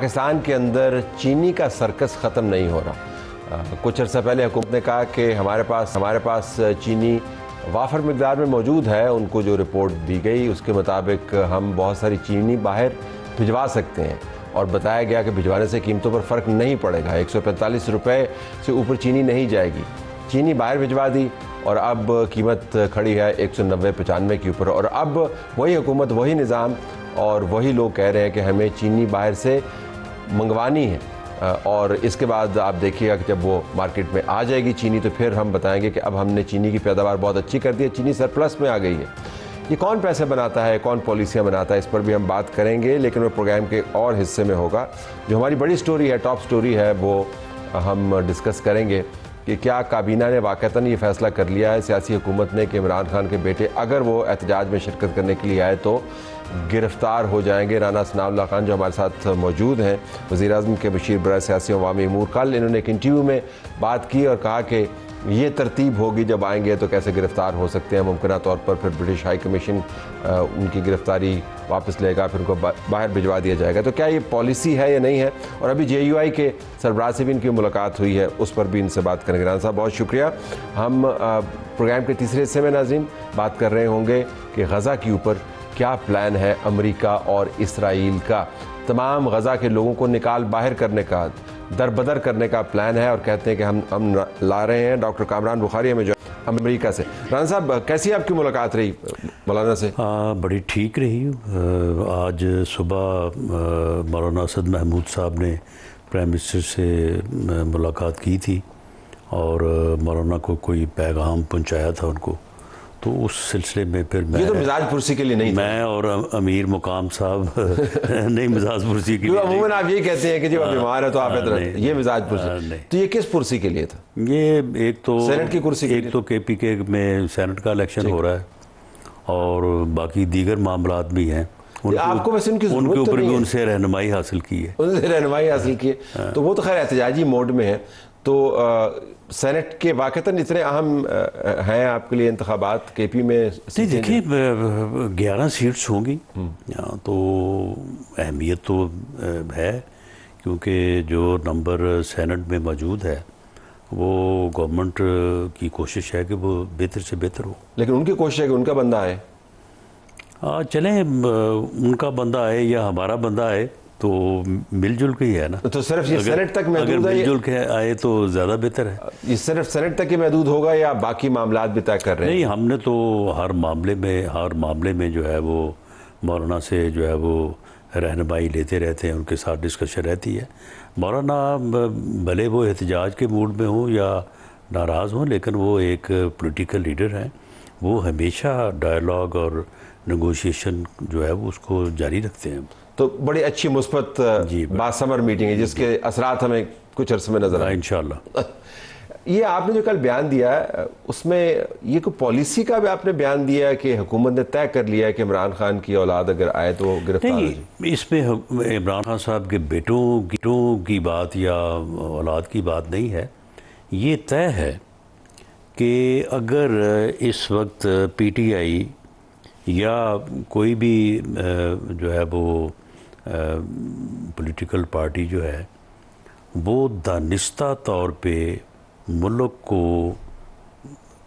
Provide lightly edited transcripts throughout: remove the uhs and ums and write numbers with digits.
पाकिस्तान के अंदर चीनी का सर्कस ख़त्म नहीं हो रहा। कुछ अर्सा पहले हुकूमत ने कहा कि हमारे पास चीनी वाफर मिकदार में मौजूद है। उनको जो रिपोर्ट दी गई उसके मुताबिक हम बहुत सारी चीनी बाहर भिजवा सकते हैं और बताया गया कि भिजवाने से कीमतों पर फ़र्क नहीं पड़ेगा। 145 रुपये से ऊपर चीनी नहीं जाएगी। चीनी बाहर भिजवा दी और अब कीमत खड़ी है 190-95 के ऊपर। और अब वही हुकूमत, वही निज़ाम और वही लोग कह रहे हैं कि हमें चीनी बाहर से मंगवानी है। और इसके बाद आप देखिएगा कि जब वो मार्केट में आ जाएगी चीनी तो फिर हम बताएंगे कि अब हमने चीनी की पैदावार बहुत अच्छी कर दी है, चीनी सरप्लस में आ गई है। ये कौन पैसे बनाता है, कौन पॉलिसियाँ बनाता है, इस पर भी हम बात करेंगे, लेकिन वो प्रोग्राम के और हिस्से में होगा। जो हमारी बड़ी स्टोरी है, टॉप स्टोरी है, वो हम डिस्कस करेंगे कि क्या काबीना ने वाक़तन ये फ़ैसला कर लिया है सियासी हुकूमत ने कि इमरान खान के बेटे अगर वो एहतजाज में शिरकत करने के लिए आए तो गिरफ़्तार हो जाएंगे। राना सनाउल्लाह खान जो हमारे साथ मौजूद हैं, वज़ीर-ए-आज़म के बशीर बराए सियासी अवामी अमूर, कल इन्होंने एक इंटरव्यू में बात की और कहा कि ये तरतीब होगी जब आएंगे तो कैसे गिरफ़्तार हो सकते हैं। मुमकिन तौर पर फिर ब्रिटिश हाई कमीशन उनकी गिरफ़्तारी वापस लेगा, फिर उनको बाहर भिजवा दिया जाएगा। तो क्या ये पॉलिसी है या नहीं है? और अभी JUI के सरबराह से भी इनकी मुलाकात हुई है, उस पर भी इनसे बात करेंगे। राना साहब बहुत शुक्रिया। हम प्रोग्राम के तीसरे हिस्से में नाज़रीन बात कर रहे होंगे कि गज़ा के ऊपर क्या प्लान है अमेरिका और इसराइल का। तमाम गज़ा के लोगों को निकाल बाहर करने का, दरबदर करने का प्लान है और कहते हैं कि हम ला रहे हैं। डॉक्टर कामरान बुखारी हमें जो अमेरिका से। राना साहब कैसी आपकी मुलाकात रही मौलाना से? बड़ी ठीक रही। आज सुबह मौलाना असद महमूद साहब ने प्राइम मिनिस्टर से मुलाकात की थी और मौलाना को कोई पैगाम पहुंचाया था उनको, तो उस सिलसिले में फिर ये तो मिजाज पुरसी के लिए नहीं, मैं और अमीर मुकाम साहब नहीं मिजाज पुरसी के लिए। अमूमन आप ये कहते हैं कि जब बीमार है तो आप ये मिजाज पुरसी, तो ये किस पुरसी के लिए था? ये एक तो सेनेट की कुर्सी, एक तो KPK में सेनेट का इलेक्शन हो रहा है और बाकी दीगर मामलात भी हैं। आपको वैसे उनके ऊपर भी उनसे रहनुमाई हासिल की है, उनसे रहनुमाई हासिल की है, तो वो तो खैर एहतजाजी मोड में है। तो सेनेट के वाक़तन इतने अहम हैं आपके लिए इंतखाबात KP में? नहीं देखिए, 11 सीट्स होंगी तो अहमियत तो है, क्योंकि जो नंबर सेनेट में मौजूद है वो गवर्नमेंट की कोशिश है कि वो बेहतर से बेहतर हो। लेकिन उनकी कोशिश है कि उनका बंदा आए। चलें, उनका बंदा आए या हमारा बंदा आए तो मिलजुल के ही है ना। तो सिर्फ ये सेनेट तक महदूद है? अगर मिलजुल के आए तो ज़्यादा बेहतर है। ये सिर्फ सेनेट तक ही महदूद होगा या बाकी मामलात भी तय कर रहे हैं? नहीं, हमने तो हर मामले में जो है वो मौलाना से जो है वो रहनुमाई लेते रहते हैं, उनके साथ डिस्कशन रहती है। मौलाना भले वो एहतजाज के मूड में हो या नाराज़ हो, लेकिन वो एक पॉलिटिकल लीडर हैं, वो हमेशा डायलॉग और नेगोशिएशन जो है वो उसको जारी रखते हैं। तो बड़ी अच्छी मुस्बत बासमर मीटिंग है जिसके असरात हमें कुछ अर्से में नजर आए इंशाल्लाह। ये आपने जो कल बयान दिया है उसमें ये कोई पॉलिसी का भी आपने बयान दिया है कि हुकूमत ने तय कर लिया है कि इमरान खान की औलाद अगर आए तो गिरफ्तार हो जाए? इसमें इमरान खान साहब के बेटों की बात या औलाद की बात नहीं है। ये तय है कि अगर इस वक्त PTI या कोई भी जो है वो पॉलिटिकल पार्टी जो है वो दानिस्ता तौर पे मुल्क को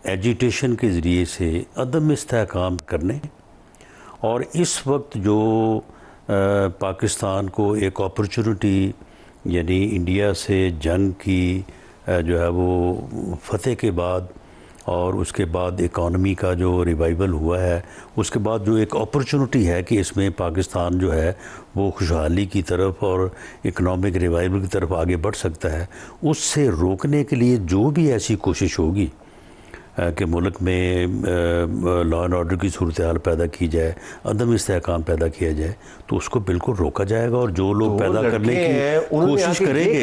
एजिटेशन के ज़रिए से अदम इस्तेहकाम करने और इस वक्त जो पाकिस्तान को एक अपॉर्चुनिटी यानी इंडिया से जंग की जो है वो फतेह के बाद और उसके बाद इकॉनमी का जो रिवाइवल हुआ है, उसके बाद जो एक अपॉर्चुनिटी है कि इसमें पाकिस्तान जो है वो खुशहाली की तरफ और इकनॉमिक रिवाइवल की तरफ आगे बढ़ सकता है, उससे रोकने के लिए जो भी ऐसी कोशिश होगी कि मुल्क में लॉ एंड ऑर्डर की सूरत हाल पैदा की जाए, अदम इस्तेहकाम पैदा किया जाए, तो उसको बिल्कुल रोका जाएगा। और जो लोग पैदा करने की कोशिश करेंगे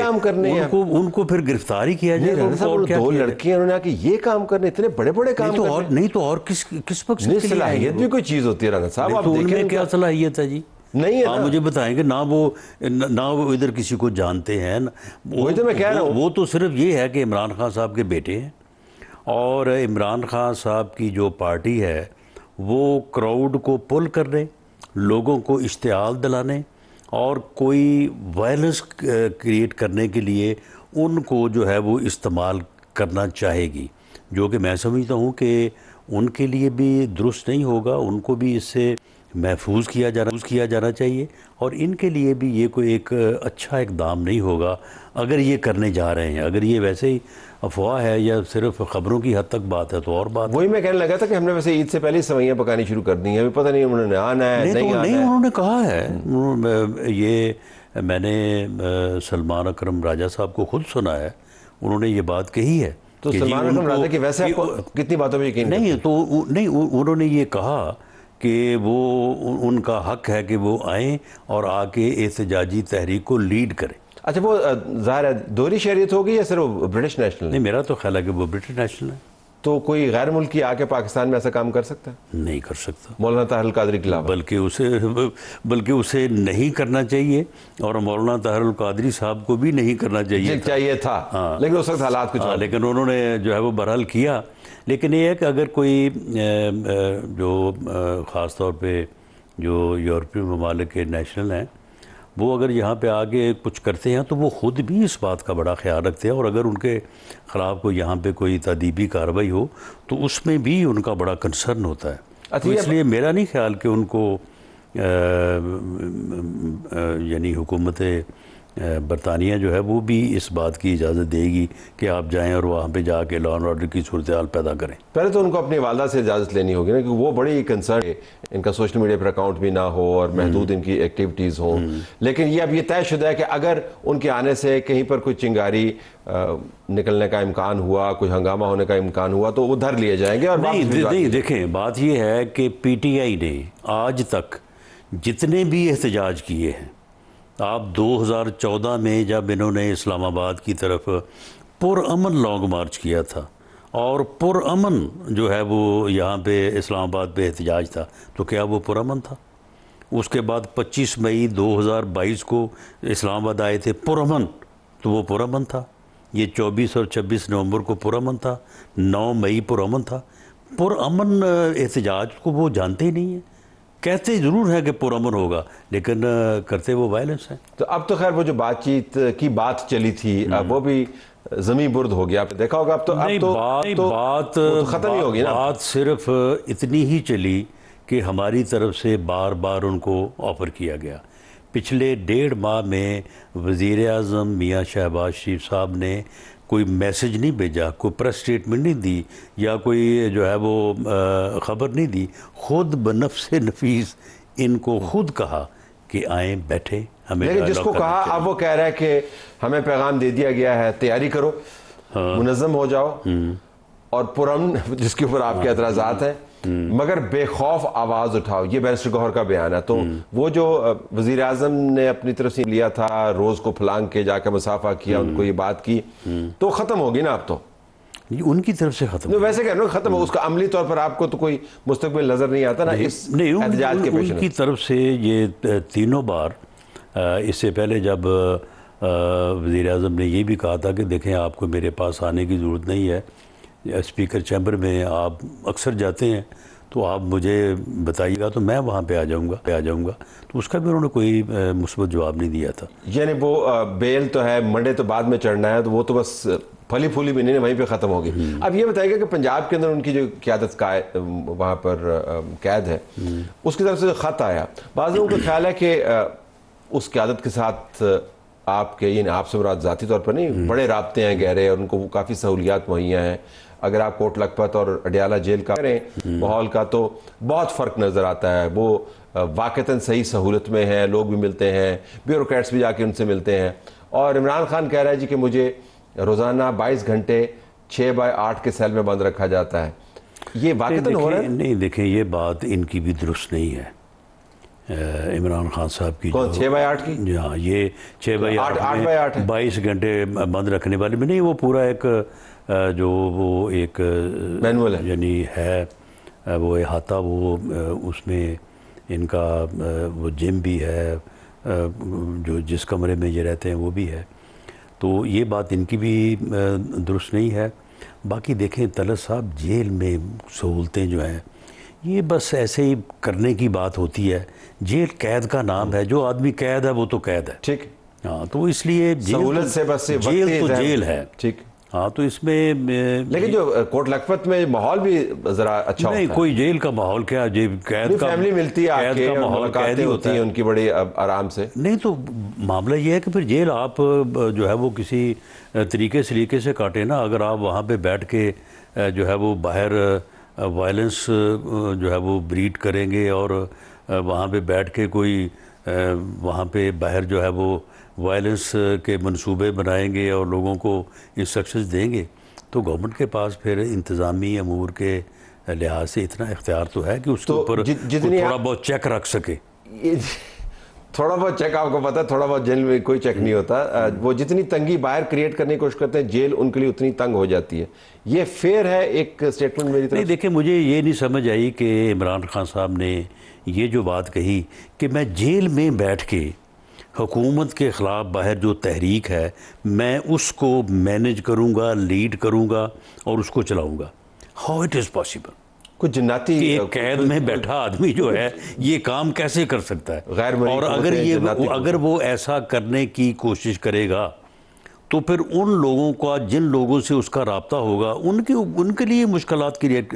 उनको फिर गिरफ्तार ही किया जाएगा। दो लड़के उन्होंने आके ये काम करने, इतने बड़े बड़े काम नहीं तो और किस पक्ष की सलाहियत भी कोई चीज़ होती है? राना साहब आप उनमें क्या सलाहियत है जी? नहीं है, आप मुझे बताएंगे ना वो इधर किसी को जानते हैं ना। वही तो मैं कह रहा हूँ। वो तो सिर्फ ये है कि इमरान खान साहब के बेटे हैं और इमरान खान साहब की जो पार्टी है वो क्राउड को पुल करने, लोगों को इश्तियाल दिलाने और कोई वायलेंस क्रिएट करने के लिए उनको जो है वो इस्तेमाल करना चाहेगी, जो कि मैं समझता हूँ कि उनके लिए भी दुरुस्त नहीं होगा, उनको भी इससे महफूज किया जाना चाहिए। और इनके लिए भी ये कोई एक अच्छा इकदाम नहीं होगा अगर ये करने जा रहे हैं। अगर ये वैसे ही अफवाह है या सिर्फ खबरों की हद तक बात है तो और बात वही मैं कहने लगा था कि हमने वैसे ईद से पहले ही सेवइयां पकानी शुरू कर दी हैं, अभी पता नहीं उन्होंने आना है नहीं आना है। उन्होंने कहा है, ये मैंने सलमान अकरम राजा साहब को खुद सुना है, उन्होंने ये बात कही है। तो सलमान अकरम राजा की वैसे आपको कितनी बातों पर यकीन नहीं, तो नहीं, उन्होंने ये कहा कि वो उनका हक है कि वो आएँ और आके एहतजाजी तहरीक को लीड करें। अच्छा, वो ज़ाहिर है दोहरी शहरियत होगी या सिर्फ ब्रिटिश नेशनल? नहीं, मेरा तो ख्याल है कि वो ब्रिटिश नेशनल है। तो कोई गैर मुल्की आके पाकिस्तान में ऐसा काम कर सकता है? नहीं कर सकता। मौलाना ताहिर कादरी के अलावा बल्कि उसे नहीं करना चाहिए, और मौलाना ताहिर कादरी साहब को भी नहीं करना चाहिए था। हाँ। लेकिन उस वक्त हालात कुछ और, लेकिन उन्होंने जो है वो बहरहाल किया। लेकिन ये है कि अगर कोई जो ख़ास तौर पे जो यूरोपीय ममालिक के नेशनल हैं, वो अगर यहाँ पे आगे कुछ करते हैं तो वो ख़ुद भी इस बात का बड़ा ख्याल रखते हैं, और अगर उनके ख़िलाफ़ कोई यहाँ पे कोई तदीबी कार्रवाई हो तो उसमें भी उनका बड़ा कंसर्न होता है। तो इसलिए मेरा नहीं ख्याल कि उनको यानी हुकूमत बरतानिया जो है वो भी इस बात की इजाज़त देगी कि आप जाएं और वहाँ पे जाके लॉ एंड ऑर्डर की सूरत हाल पैदा करें। पहले तो उनको अपनी वालदा से इजाज़त लेनी होगी ना, क्योंकि वो बड़ी कंसर्न है इनका सोशल मीडिया पर अकाउंट भी ना हो और महदूद इनकी एक्टिविटीज़ हो। लेकिन ये अब ये तयशुदा है कि अगर उनके आने से कहीं पर कोई चिंगारी निकलने का इम्कान हुआ, कोई हंगामा होने का इम्कान हुआ तो वो धर लिए जाएंगे। और नहीं, देखें, बात ये है कि PTI ने आज तक जितने भी एहतजाज किए हैं, आप 2014 में जब इन्होंने इस्लामाबाद की तरफ पुरअमन लॉन्ग मार्च किया था और पुरअमन जो है वो यहाँ पे इस्लामाबाद पे एहतजाज था, तो क्या वो पुरअमन था? उसके बाद 25 मई 2022 को इस्लामाबाद आए थे पुरअमन, तो वो पुरअमन था। ये 24 और 26 नवंबर को पुरअमन था, 9 मई पुरअमन था। पुरअमन एहतजाज को वो जानते ही नहीं हैं, कहते ज़रूर है कि पुरअमन होगा, लेकिन करते वो वायलेंस है। तो अब तो खैर वो जो बातचीत की बात चली थी अब वो भी ज़मीं बुर्द हो गया, आपने देखा होगा। अब तो बात ख़त्म ही होगी ना। बात सिर्फ इतनी ही चली कि हमारी तरफ से बार बार उनको ऑफ़र किया गया। पिछले 1.5 माह में वज़ीर आज़म मियाँ शहबाज शरीफ साहब ने कोई मैसेज नहीं भेजा, कोई प्रेस स्टेटमेंट नहीं दी, या कोई जो है वो ख़बर नहीं दी। ख़ुद बनफ़्से नफीस इनको खुद कहा कि आएँ बैठे हमें। लेकिन जिसको कहा अब वो कह रहा है कि हमें पैगाम दे दिया गया है, तैयारी करो, मुनज़्ज़म हो जाओ और पुरअमन, जिसके ऊपर आपके एतराज़ात हैं, मगर बेखौफ आवाज़ उठाओ। ये बैरिस्टर गौहर का बयान है। तो वो जो वज़ीर आज़म ने अपनी तरफ से लिया था, रोज़ को फलांग के जाकर मुसाफा किया, उनको ये बात की, तो ख़त्म होगी ना अब तो उनकी तरफ से ख़त्म। वैसे कह रहे हो ख़त्म हो, उसका अमली तौर पर आपको तो कोई मुस्तक़बिल नज़र नहीं आता ना इस एहतजाज के पेश? उनकी तरफ से ये तीनों बार, इससे पहले जब वज़ीर आज़म ने ये भी कहा था कि देखें आपको मेरे पास आने की ज़रूरत नहीं है, स्पीकर चैम्बर में आप अक्सर जाते हैं, तो आप मुझे बताइएगा तो मैं वहाँ पे आ जाऊँगा। तो उसका भी उन्होंने कोई मुस्बत जवाब नहीं दिया था। यानी वो बेल तो है, मंडे तो बाद में चढ़ना है, तो वो तो बस फली फूली भी नहीं, वहीं पे ख़त्म होगी। अब ये बताइएगा कि पंजाब के अंदर उनकी जो क़यादत का वहाँ पर कैद है, उसकी तरफ से जो ख़त आया, बाज़ लोगों का ख्याल है कि उस क़यादत के साथ आपके, यानी आपसे मुराद ज़ाती तौर पर नहीं, बड़े राब्ते हैं गहरे, और उनको काफ़ी सहूलियात मुहैया हैं। अगर आप कोट लखपत और अडियाला जेल का करें माहौल का, तो बहुत फ़र्क नज़र आता है। वो वाक़तन सही सहूलत में हैं, लोग भी मिलते हैं, ब्यूरोक्रेट्स भी जाके उनसे मिलते हैं। और इमरान खान कह रहा है जी कि मुझे रोज़ाना 22 घंटे 6x8 के सेल में बंद रखा जाता है। ये वाक़तन हो रहा है? नहीं, देखें, ये बात इनकी भी दुरुस्त नहीं है। इमरान खान साहब की 6x8 की, हाँ, ये 6x8 8x8 है। 22 घंटे बंद रखने वाले में नहीं, वो पूरा एक जो वो एक मैनुअल है, यानी है वो अहाता, वो उसमें इनका वो जिम भी है, जो जिस कमरे में ये रहते हैं वो भी है। तो ये बात इनकी भी दुरुस्त नहीं है। बाकी देखें तलत साहब, जेल में सहूलतें जो हैं ये बस ऐसे ही करने की बात होती है। जेल कैद का नाम है, जो आदमी कैद है वो तो कैद है। ठीक। हाँ, तो इसलिए सहूलत से बस जेल तो जेल है। ठीक। हाँ, तो इसमें लेकिन जो कोट लखपत में माहौल भी जरा अच्छा नहीं, होता है। कोई जेल का माहौल क्या, जेल कैद का, फैमिली मिलती है कैद आके का और माहौल कैद मुलाकातें ही होती होता हैं है उनकी बड़ी आराम से। नहीं, तो मामला ये है कि फिर जेल आप जो है वो किसी तरीके सलीके से काटे ना। अगर आप वहाँ पे बैठ के जो है वो बाहर वायलेंस जो है वो ब्रीड करेंगे और वहाँ पे बैठ के कोई वहाँ पे बाहर जो है वो वायलेंस के मंसूबे बनाएंगे और लोगों को इंस्ट्रक्शंस देंगे, तो गवर्नमेंट के पास फिर इंतज़ामी अमूर के लिहाज से इतना इख्तियार तो है कि उसके ऊपर थोड़ा बहुत चेक रख सके। थोड़ा बहुत चेक आपको पता है, थोड़ा बहुत जेल में कोई चेक नहीं होता। वो जितनी तंगी बाहर क्रिएट करने की कोशिश करते हैं, जेल उनके लिए उतनी तंग हो जाती है। ये फेयर है एक स्टेटमेंट मेरी तरफ? नहीं, देखिए, मुझे ये नहीं समझ आई कि इमरान खान साहब ने ये जो बात कही कि मैं जेल में बैठ के हुकूमत के ख़िलाफ़ बाहर जो तहरीक है मैं उसको मैनेज करूँगा, लीड करूँगा और उसको चलाऊँगा। How it is possible? कुछ जन्नती कि एक कैद में बैठा आदमी जो है ये काम कैसे कर सकता है? गैर मरीज़ और अगर वो ऐसा करने की कोशिश करेगा तो फिर उन लोगों का, जिन लोगों से उसका राब्ता होगा, उनके लिए मुश्किलात क्रिएट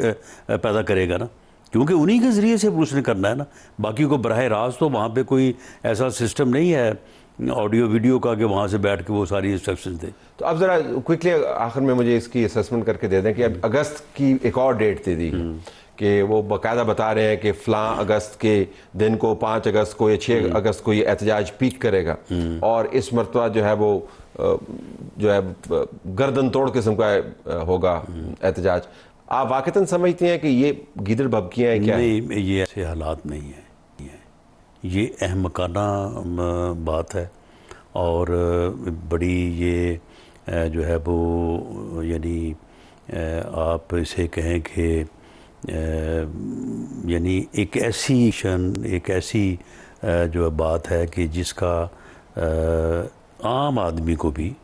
पैदा करेगा ना, क्योंकि उन्हीं के ज़रिए से उसने करना है ना। बाकी को बराह रास्त तो वहाँ पे कोई ऐसा सिस्टम नहीं है ऑडियो वीडियो का कि वहाँ से बैठ के वो सारी इंस्ट्रक्शंस दे। तो अब ज़रा क्विकली आखिर में मुझे इसकी असेसमेंट करके दे दें कि अब अगस्त की एक और डेट दे दी कि वो बाकायदा बता रहे हैं कि फ़लाँ अगस्त के दिन को, 5 अगस्त को या 6 अगस्त को ये एहतजाज पीक करेगा और इस मरतबा जो है वो जो है गर्दन तोड़ किस्म का होगा एहतजाज। आप वाक़तन समझते हैं कि ये गीदड़ भभकियाँ हैं क्या? नहीं, ये ऐसे हालात नहीं है, ये अहमकाना बात है और बड़ी ये जो है वो यानी आप इसे कहें कि यानी एक ऐसी जो बात है कि जिसका आम आदमी को भी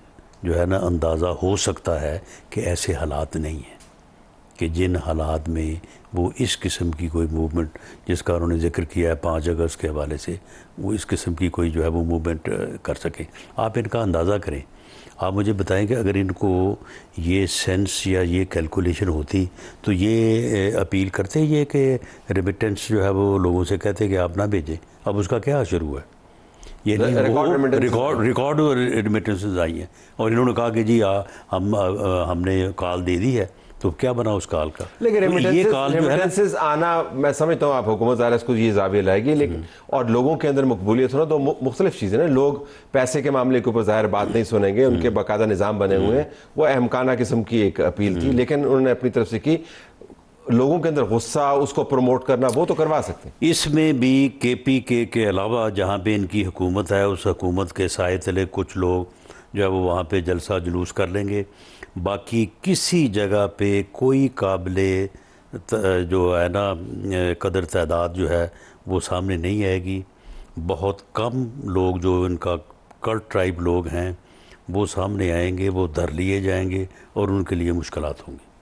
जो है ना अंदाज़ा हो सकता है कि ऐसे हालात नहीं हैं कि जिन हालात में वो इस किस्म की कोई मूवमेंट, जिसका उन्होंने जिक्र किया है 5 अगस्त के हवाले से, वो इस किस्म की कोई जो है वो मूवमेंट कर सके। आप इनका अंदाज़ा करें। आप मुझे बताएं कि अगर इनको ये सेंस या ये कैलकुलेशन होती तो ये अपील करते ये कि रेमिटेंस जो है वो लोगों से कहते कि आप ना भेजें। अब उसका क्या असर हुआ है? ये रिकॉर्ड रेमिटेंसेस आई हैं और इन्होंने कहा कि जी हमने कॉल दे दी है, तो क्या बना उस कॉल का? लेकिन रेमिटेंसेस आना, मैं समझता हूँ आप हुकूमत ज़ाहिर इसको ये जाविया लाएगी, लेकिन और लोगों के अंदर मकबूलियत होना तो मुख्तलिफ चीज़ें ना। लोग पैसे के मामले के ऊपर ज़ाहिर बात नहीं सुनेंगे, उनके बाकायदा निज़ाम बने हुए हैं। वो अहमकाना किस्म की एक अपील थी, लेकिन उन्होंने अपनी तरफ से की। लोगों के अंदर गुस्सा, उसको प्रमोट करना, वो तो करवा सकते हैं। इसमें भी KPK के अलावा जहाँ पे इनकी हुकूमत है, उस हुकूमत के साए तले कुछ लोग जो है वो वहाँ पे जलसा जुलूस कर लेंगे। बाकी किसी जगह पे कोई काबिले जो है ना कदर तादाद जो है वो सामने नहीं आएगी। बहुत कम लोग जो इनका कर्ड ट्राइब लोग हैं वो सामने आएंगे, वो धर लिए जाएंगे और उनके लिए मुश्किलात होंगी।